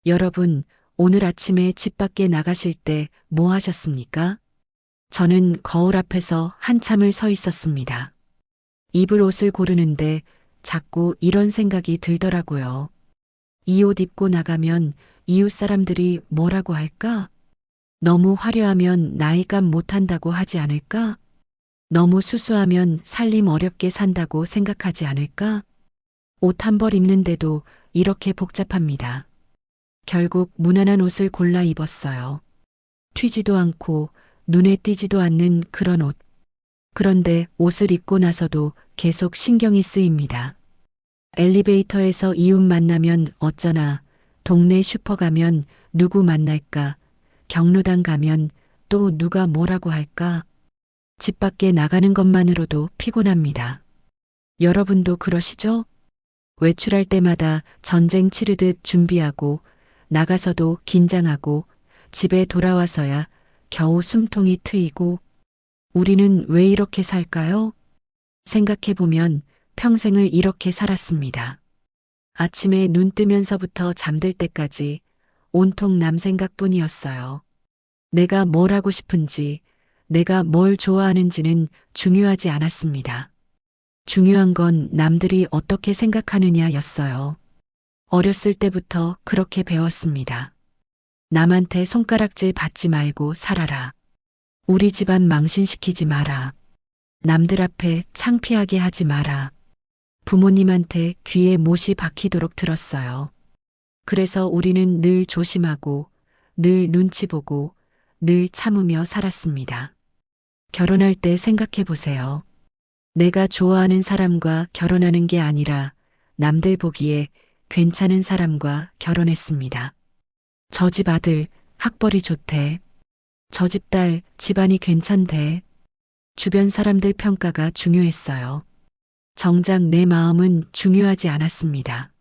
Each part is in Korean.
여러분, 오늘 아침에 집 밖에 나가실 때 뭐 하셨습니까? 저는 거울 앞에서 한참을 서 있었습니다. 입을 옷을 고르는데 자꾸 이런 생각이 들더라고요. 이 옷 입고 나가면 이웃 사람들이 뭐라고 할까? 너무 화려하면 나이값 못한다고 하지 않을까? 너무 수수하면 살림 어렵게 산다고 생각하지 않을까? 옷 한 벌 입는데도 이렇게 복잡합니다. 결국 무난한 옷을 골라 입었어요. 튀지도 않고 눈에 띄지도 않는 그런 옷. 그런데 옷을 입고 나서도 계속 신경이 쓰입니다. 엘리베이터에서 이웃 만나면 어쩌나, 동네 슈퍼 가면 누구 만날까, 경로당 가면 또 누가 뭐라고 할까. 집 밖에 나가는 것만으로도 피곤합니다. 여러분도 그러시죠? 외출할 때마다 전쟁 치르듯 준비하고 나가서도 긴장하고 집에 돌아와서야 겨우 숨통이 트이고 우리는 왜 이렇게 살까요? 생각해보면 평생을 이렇게 살았습니다. 아침에 눈 뜨면서부터 잠들 때까지 온통 남 생각뿐이었어요. 내가 뭘 하고 싶은지, 내가 뭘 좋아하는지는 중요하지 않았습니다. 중요한 건 남들이 어떻게 생각하느냐였어요. 어렸을 때부터 그렇게 배웠습니다. 남한테 손가락질 받지 말고 살아라. 우리 집안 망신시키지 마라. 남들 앞에 창피하게 하지 마라. 부모님한테 귀에 못이 박히도록 들었어요. 그래서 우리는 늘 조심하고, 늘 눈치 보고, 늘 참으며 살았습니다. 결혼할 때 생각해 보세요. 내가 좋아하는 사람과 결혼하는 게 아니라 남들 보기에 괜찮은 사람과 결혼했습니다. 저 집 아들 학벌이 좋대. 저 집 딸 집안이 괜찮대. 주변 사람들 평가가 중요했어요. 정작 내 마음은 중요하지 않았습니다.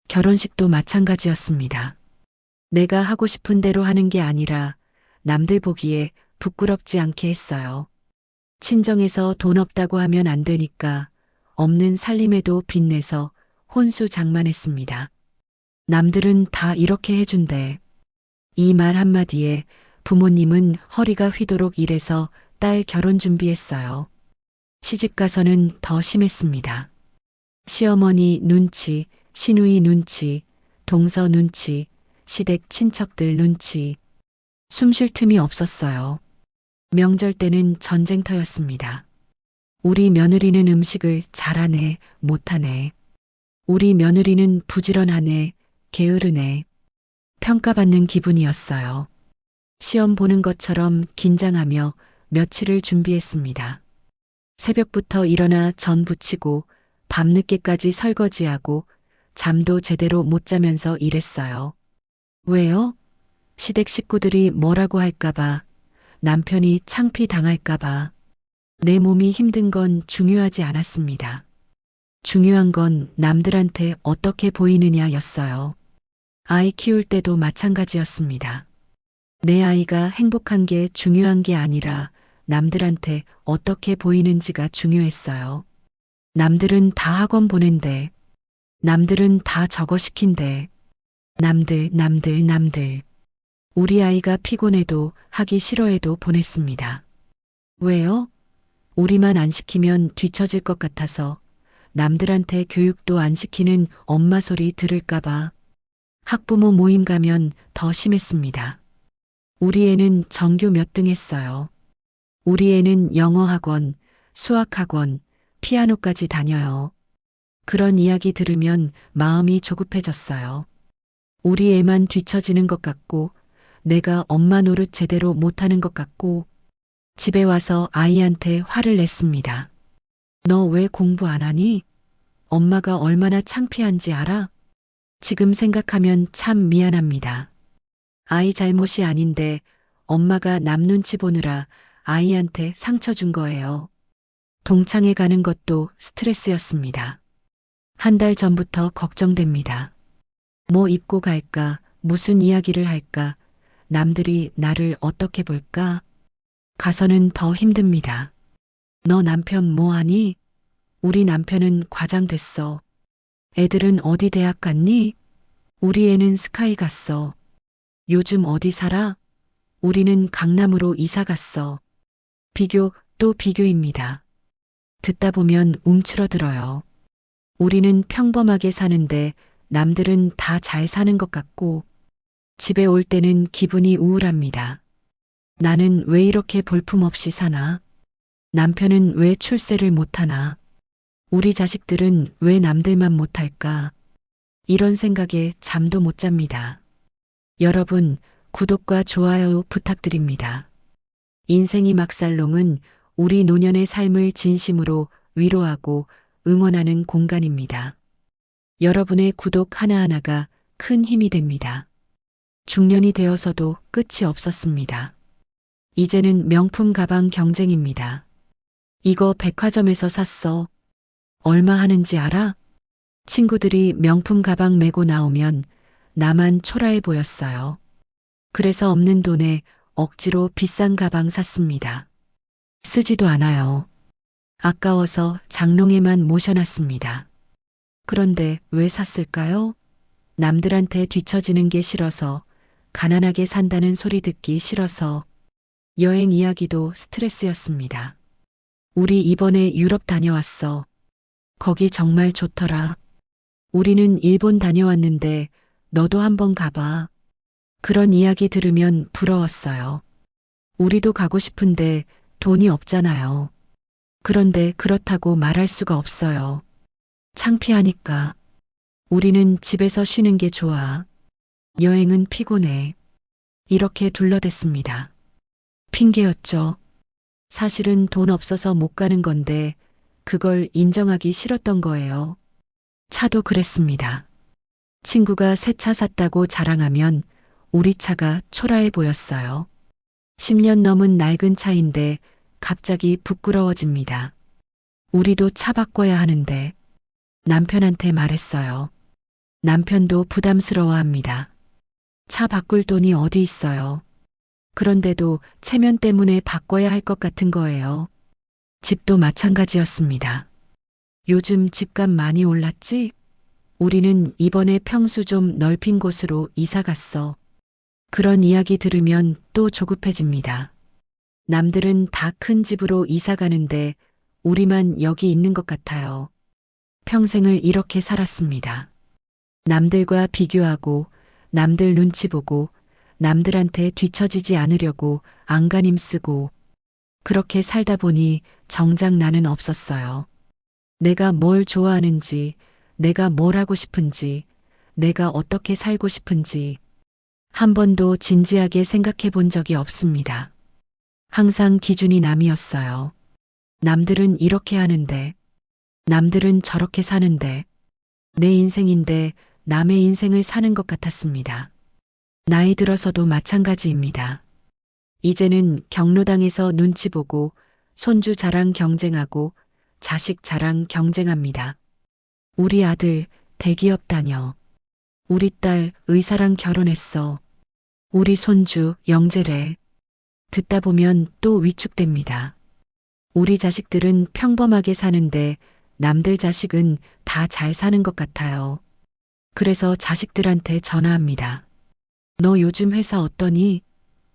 결혼식도 마찬가지였습니다. 내가 하고 싶은 대로 하는 게 아니라 남들 보기에 부끄럽지 않게 했어요. 친정에서 돈 없다고 하면 안 되니까 없는 살림에도 빚내서 혼수장만했습니다. 남들은 다 이렇게 해준대. 이 말 한마디에 부모님은 허리가 휘도록 일해서 딸 결혼 준비했어요. 시집 가서는 더 심했습니다. 시어머니 눈치, 시누이 눈치, 동서 눈치, 시댁 친척들 눈치. 숨 쉴 틈이 없었어요. 명절 때는 전쟁터였습니다. 우리 며느리는 음식을 잘하네, 못하네. 우리 며느리는 부지런하네, 게으르네. 평가받는 기분이었어요. 시험 보는 것처럼 긴장하며 며칠을 준비했습니다. 새벽부터 일어나 전 부치고 밤늦게까지 설거지하고 잠도 제대로 못 자면서 일했어요. 왜요? 시댁 식구들이 뭐라고 할까봐, 남편이 창피 당할까봐. 내 몸이 힘든 건 중요하지 않았습니다. 중요한 건 남들한테 어떻게 보이느냐였어요. 아이 키울 때도 마찬가지였습니다. 내 아이가 행복한 게 중요한 게 아니라 남들한테 어떻게 보이는지가 중요했어요. 남들은 다 학원 보낸대. 남들은 다 저거 시킨대. 남들. 우리 아이가 피곤해도 하기 싫어해도 보냈습니다. 왜요? 우리만 안 시키면 뒤처질 것 같아서 남들한테 교육도 안 시키는 엄마 소리 들을까봐. 학부모 모임 가면 더 심했습니다. 우리 애는 전교 몇 등 했어요. 우리 애는 영어 학원, 수학 학원, 피아노까지 다녀요. 그런 이야기 들으면 마음이 조급해졌어요. 우리 애만 뒤처지는 것 같고 내가 엄마 노릇 제대로 못하는 것 같고 집에 와서 아이한테 화를 냈습니다. 너 왜 공부 안 하니? 엄마가 얼마나 창피한지 알아? 지금 생각하면 참 미안합니다. 아이 잘못이 아닌데 엄마가 남 눈치 보느라 아이한테 상처 준 거예요. 동창회 가는 것도 스트레스였습니다. 한 달 전부터 걱정됩니다. 뭐 입고 갈까? 무슨 이야기를 할까? 남들이 나를 어떻게 볼까? 가서는 더 힘듭니다. 너 남편 뭐 하니? 우리 남편은 과장 됐어. 애들은 어디 대학 갔니? 우리 애는 스카이 갔어. 요즘 어디 살아? 우리는 강남으로 이사 갔어. 비교 또 비교입니다. 듣다 보면 움츠러들어요. 우리는 평범하게 사는데 남들은 다 잘 사는 것 같고 집에 올 때는 기분이 우울합니다. 나는 왜 이렇게 볼품없이 사나? 남편은 왜 출세를 못하나? 우리 자식들은 왜 남들만 못할까? 이런 생각에 잠도 못 잡니다. 여러분, 구독과 좋아요 부탁드립니다. 인생이 막살롱은 우리 노년의 삶을 진심으로 위로하고 응원하는 공간입니다. 여러분의 구독 하나하나가 큰 힘이 됩니다. 중년이 되어서도 끝이 없었습니다. 이제는 명품 가방 경쟁입니다. 이거 백화점에서 샀어. 얼마 하는지 알아? 친구들이 명품 가방 메고 나오면 나만 초라해 보였어요. 그래서 없는 돈에 억지로 비싼 가방 샀습니다. 쓰지도 않아요. 아까워서 장롱에만 모셔놨습니다. 그런데 왜 샀을까요? 남들한테 뒤처지는 게 싫어서, 가난하게 산다는 소리 듣기 싫어서, 여행 이야기도 스트레스였습니다. 우리 이번에 유럽 다녀왔어. 거기 정말 좋더라. 우리는 일본 다녀왔는데 너도 한번 가봐. 그런 이야기 들으면 부러웠어요. 우리도 가고 싶은데 돈이 없잖아요. 그런데 그렇다고 말할 수가 없어요. 창피하니까. 우리는 집에서 쉬는 게 좋아. 여행은 피곤해. 이렇게 둘러댔습니다. 핑계였죠. 사실은 돈 없어서 못 가는 건데 그걸 인정하기 싫었던 거예요. 차도 그랬습니다. 친구가 새 차 샀다고 자랑하면 우리 차가 초라해 보였어요. 10년 넘은 낡은 차인데 갑자기 부끄러워집니다. 우리도 차 바꿔야 하는데 남편한테 말했어요. 남편도 부담스러워합니다. 차 바꿀 돈이 어디 있어요. 그런데도 체면 때문에 바꿔야 할 것 같은 거예요. 집도 마찬가지였습니다. 요즘 집값 많이 올랐지? 우리는 이번에 평수 좀 넓힌 곳으로 이사 갔어. 그런 이야기 들으면 또 조급해집니다. 남들은 다 큰 집으로 이사 가는데 우리만 여기 있는 것 같아요. 평생을 이렇게 살았습니다. 남들과 비교하고, 남들 눈치 보고, 남들한테 뒤처지지 않으려고 안간힘 쓰고, 그렇게 살다 보니 정작 나는 없었어요. 내가 뭘 좋아하는지, 내가 뭘 하고 싶은지, 내가 어떻게 살고 싶은지, 한 번도 진지하게 생각해 본 적이 없습니다. 항상 기준이 남이었어요. 남들은 이렇게 하는데, 남들은 저렇게 사는데, 내 인생인데 남의 인생을 사는 것 같았습니다. 나이 들어서도 마찬가지입니다. 이제는 경로당에서 눈치 보고, 손주 자랑 경쟁하고, 자식 자랑 경쟁합니다. 우리 아들 대기업 다녀. 우리 딸 의사랑 결혼했어. 우리 손주 영재래. 듣다 보면 또 위축됩니다. 우리 자식들은 평범하게 사는데 남들 자식은 다 잘 사는 것 같아요. 그래서 자식들한테 전화합니다. 너 요즘 회사 어떠니?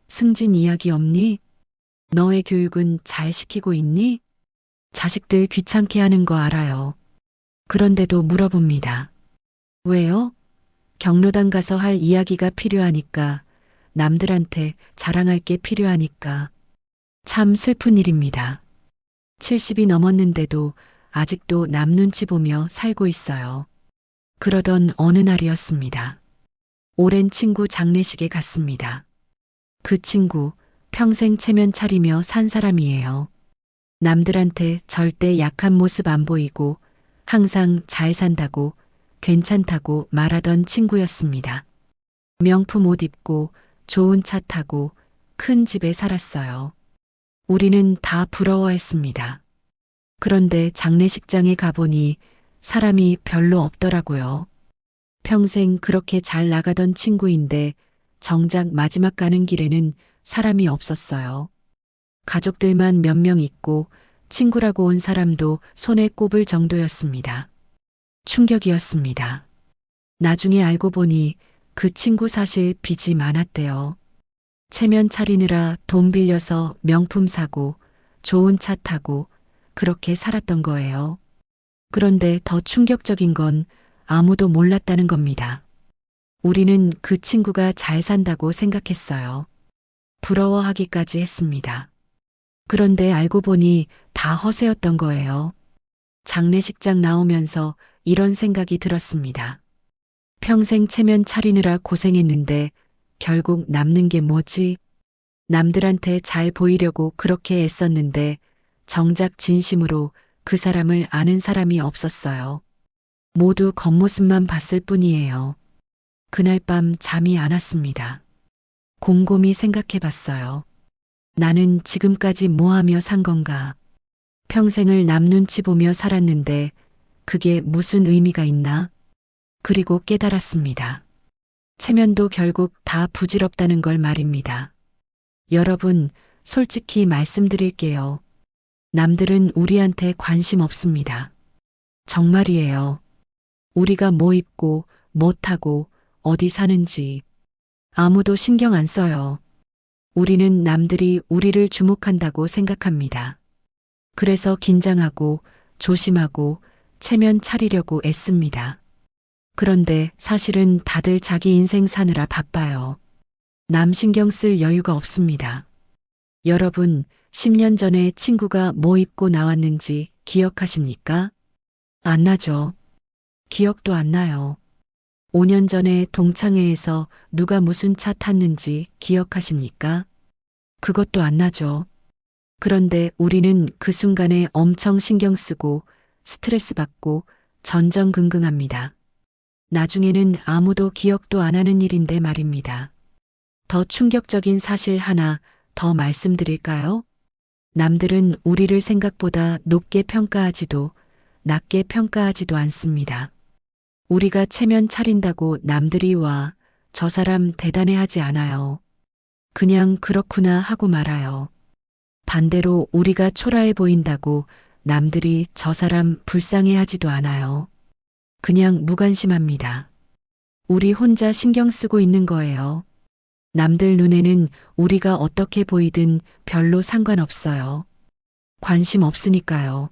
승진 이야기 없니? 너의 교육은 잘 시키고 있니? 자식들 귀찮게 하는 거 알아요. 그런데도 물어봅니다. 왜요? 경로당 가서 할 이야기가 필요하니까, 남들한테 자랑할 게 필요하니까. 참 슬픈 일입니다. 70이 넘었는데도 아직도 남 눈치 보며 살고 있어요. 그러던 어느 날이었습니다. 오랜 친구 장례식에 갔습니다. 그 친구 평생 체면 차리며 산 사람이에요. 남들한테 절대 약한 모습 안 보이고 항상 잘 산다고 괜찮다고 말하던 친구였습니다. 명품 옷 입고 좋은 차 타고 큰 집에 살았어요. 우리는 다 부러워했습니다. 그런데 장례식장에 가보니 사람이 별로 없더라고요. 평생 그렇게 잘 나가던 친구인데 정작 마지막 가는 길에는 사람이 없었어요. 가족들만 몇 명 있고 친구라고 온 사람도 손에 꼽을 정도였습니다. 충격이었습니다. 나중에 알고 보니 그 친구 사실 빚이 많았대요. 체면 차리느라 돈 빌려서 명품 사고 좋은 차 타고 그렇게 살았던 거예요. 그런데 더 충격적인 건 아무도 몰랐다는 겁니다. 우리는 그 친구가 잘 산다고 생각했어요. 부러워하기까지 했습니다. 그런데 알고 보니 다 허세였던 거예요. 장례식장 나오면서 이런 생각이 들었습니다. 평생 체면 차리느라 고생했는데 결국 남는 게 뭐지? 남들한테 잘 보이려고 그렇게 애썼는데 정작 진심으로 그 사람을 아는 사람이 없었어요. 모두 겉모습만 봤을 뿐이에요. 그날 밤 잠이 안 왔습니다. 곰곰이 생각해 봤어요. 나는 지금까지 뭐 하며 산 건가? 평생을 남 눈치 보며 살았는데 그게 무슨 의미가 있나? 그리고 깨달았습니다. 체면도 결국 다 부질없다는 걸 말입니다. 여러분, 솔직히 말씀드릴게요. 남들은 우리한테 관심 없습니다. 정말이에요. 우리가 뭐 입고, 뭐 타고, 어디 사는지 아무도 신경 안 써요. 우리는 남들이 우리를 주목한다고 생각합니다. 그래서 긴장하고 조심하고 체면 차리려고 애씁니다. 그런데 사실은 다들 자기 인생 사느라 바빠요. 남 신경 쓸 여유가 없습니다. 여러분, 10년 전에 친구가 뭐 입고 나왔는지 기억하십니까? 안 나죠. 기억도 안 나요. 5년 전에 동창회에서 누가 무슨 차 탔는지 기억하십니까? 그것도 안 나죠. 그런데 우리는 그 순간에 엄청 신경 쓰고 스트레스 받고 전전긍긍합니다. 나중에는 아무도 기억도 안 하는 일인데 말입니다. 더 충격적인 사실 하나 더 말씀드릴까요? 남들은 우리를 생각보다 높게 평가하지도 낮게 평가하지도 않습니다. 우리가 체면 차린다고 남들이 와, 저 사람 대단해하지 않아요. 그냥 그렇구나 하고 말아요. 반대로 우리가 초라해 보인다고 남들이 저 사람 불쌍해하지도 않아요. 그냥 무관심합니다. 우리 혼자 신경 쓰고 있는 거예요. 남들 눈에는 우리가 어떻게 보이든 별로 상관없어요. 관심 없으니까요.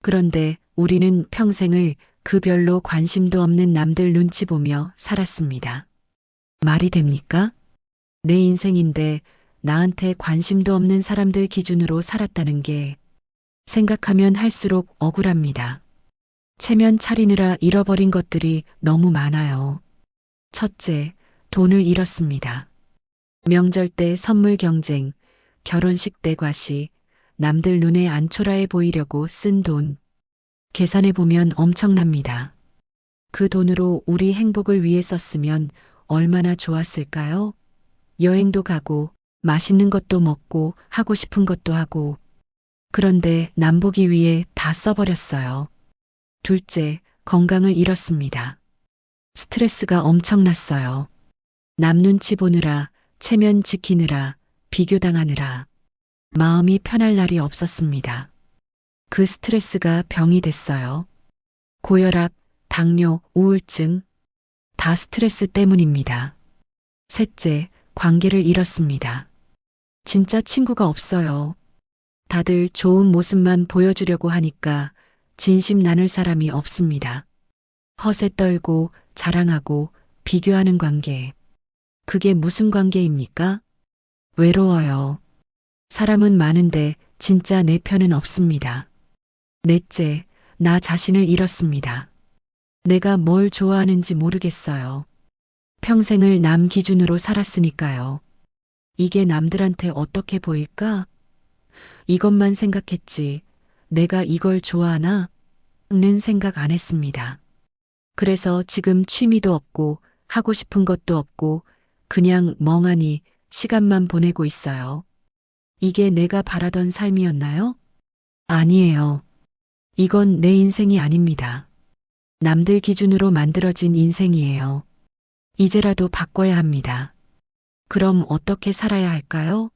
그런데 우리는 평생을 그 별로 관심도 없는 남들 눈치 보며 살았습니다. 말이 됩니까? 내 인생인데 나한테 관심도 없는 사람들 기준으로 살았다는 게 생각하면 할수록 억울합니다. 체면 차리느라 잃어버린 것들이 너무 많아요. 첫째, 돈을 잃었습니다. 명절 때 선물 경쟁, 결혼식 때 과시, 남들 눈에 안 초라해 보이려고 쓴 돈. 계산해 보면 엄청납니다. 그 돈으로 우리 행복을 위해 썼으면 얼마나 좋았을까요? 여행도 가고, 맛있는 것도 먹고, 하고 싶은 것도 하고. 그런데 남 보기 위해 다 써버렸어요. 둘째, 건강을 잃었습니다. 스트레스가 엄청났어요. 남 눈치 보느라, 체면 지키느라, 비교당하느라. 마음이 편할 날이 없었습니다. 그 스트레스가 병이 됐어요. 고혈압, 당뇨, 우울증. 다 스트레스 때문입니다. 셋째, 관계를 잃었습니다. 진짜 친구가 없어요. 다들 좋은 모습만 보여주려고 하니까 진심 나눌 사람이 없습니다. 허세 떨고 자랑하고 비교하는 관계. 그게 무슨 관계입니까? 외로워요. 사람은 많은데 진짜 내 편은 없습니다. 넷째, 나 자신을 잃었습니다. 내가 뭘 좋아하는지 모르겠어요. 평생을 남 기준으로 살았으니까요. 이게 남들한테 어떻게 보일까? 이것만 생각했지. 내가 이걸 좋아하나? 는 생각 안 했습니다. 그래서 지금 취미도 없고 하고 싶은 것도 없고 그냥 멍하니 시간만 보내고 있어요. 이게 내가 바라던 삶이었나요? 아니에요. 이건 내 인생이 아닙니다. 남들 기준으로 만들어진 인생이에요. 이제라도 바꿔야 합니다. 그럼 어떻게 살아야 할까요?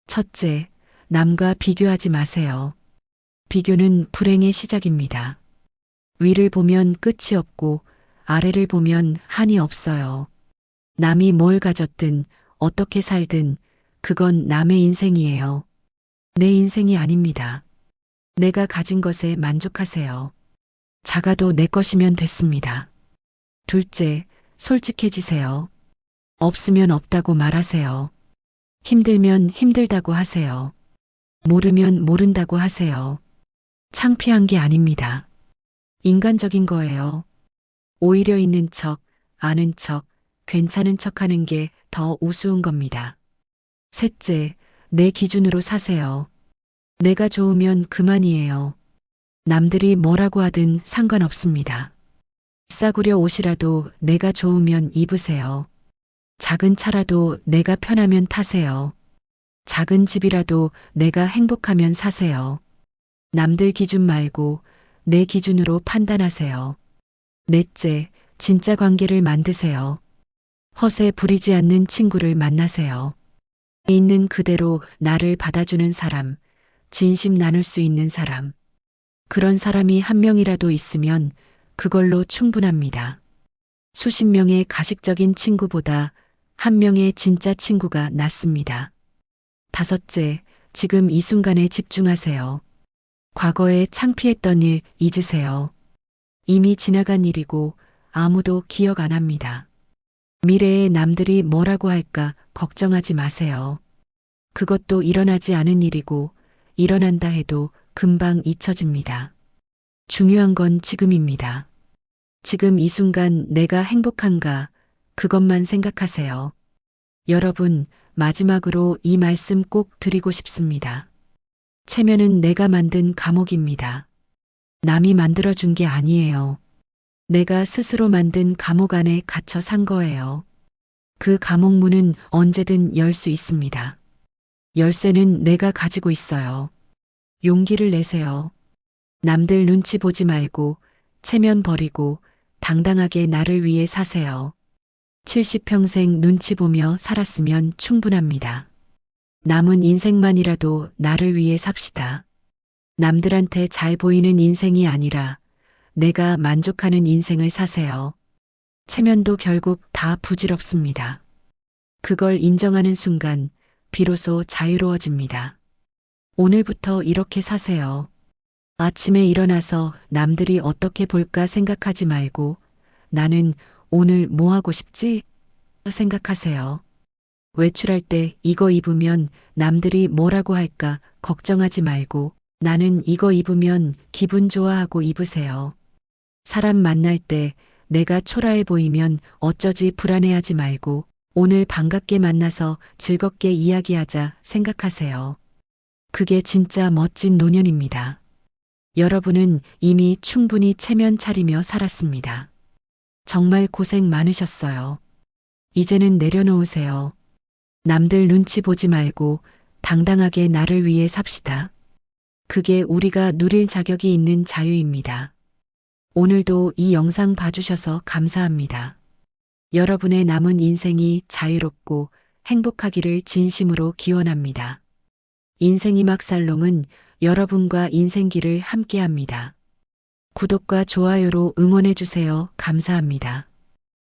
첫째, 남과 비교하지 마세요. 비교는 불행의 시작입니다. 위를 보면 끝이 없고 아래를 보면 한이 없어요. 남이 뭘 가졌든 어떻게 살든 그건 남의 인생이에요. 내 인생이 아닙니다. 내가 가진 것에 만족하세요. 작아도 내 것이면 됐습니다. 둘째, 솔직해지세요. 없으면 없다고 말하세요. 힘들면 힘들다고 하세요. 모르면 모른다고 하세요. 창피한 게 아닙니다. 인간적인 거예요. 오히려 있는 척, 아는 척, 괜찮은 척 하는 게 더 우스운 겁니다. 셋째, 내 기준으로 사세요. 내가 좋으면 그만이에요. 남들이 뭐라고 하든 상관없습니다. 싸구려 옷이라도 내가 좋으면 입으세요. 작은 차라도 내가 편하면 타세요. 작은 집이라도 내가 행복하면 사세요. 남들 기준 말고 내 기준으로 판단하세요. 넷째, 진짜 관계를 만드세요. 허세 부리지 않는 친구를 만나세요. 있는 그대로 나를 받아주는 사람, 진심 나눌 수 있는 사람. 그런 사람이 한 명이라도 있으면 그걸로 충분합니다. 수십 명의 가식적인 친구보다 한 명의 진짜 친구가 낫습니다. 다섯째, 지금 이 순간에 집중하세요. 과거에 창피했던 일 잊으세요. 이미 지나간 일이고 아무도 기억 안 합니다. 미래에 남들이 뭐라고 할까 걱정하지 마세요. 그것도 일어나지 않은 일이고 일어난다 해도 금방 잊혀집니다. 중요한 건 지금입니다. 지금 이 순간 내가 행복한가 그것만 생각하세요. 여러분, 마지막으로 이 말씀 꼭 드리고 싶습니다. 체면은 내가 만든 감옥입니다. 남이 만들어준 게 아니에요. 내가 스스로 만든 감옥 안에 갇혀 산 거예요. 그 감옥 문은 언제든 열 수 있습니다. 열쇠는 내가 가지고 있어요. 용기를 내세요. 남들 눈치 보지 말고 체면 버리고 당당하게 나를 위해 사세요. 70평생 눈치 보며 살았으면 충분합니다. 남은 인생만이라도 나를 위해 삽시다. 남들한테 잘 보이는 인생이 아니라 내가 만족하는 인생을 사세요. 체면도 결국 다 부질없습니다. 그걸 인정하는 순간 비로소 자유로워집니다. 오늘부터 이렇게 사세요. 아침에 일어나서 남들이 어떻게 볼까 생각하지 말고 나는 오늘 뭐 하고 싶지? 생각하세요. 외출할 때 이거 입으면 남들이 뭐라고 할까 걱정하지 말고 나는 이거 입으면 기분 좋아하고 입으세요. 사람 만날 때 내가 초라해 보이면 어쩌지 불안해하지 말고 오늘 반갑게 만나서 즐겁게 이야기하자 생각하세요. 그게 진짜 멋진 노년입니다. 여러분은 이미 충분히 체면 차리며 살았습니다. 정말 고생 많으셨어요. 이제는 내려놓으세요. 남들 눈치 보지 말고 당당하게 나를 위해 삽시다. 그게 우리가 누릴 자격이 있는 자유입니다. 오늘도 이 영상 봐주셔서 감사합니다. 여러분의 남은 인생이 자유롭고 행복하기를 진심으로 기원합니다. 인생이막 살롱은 여러분과 인생길을 함께합니다. 구독과 좋아요로 응원해주세요. 감사합니다.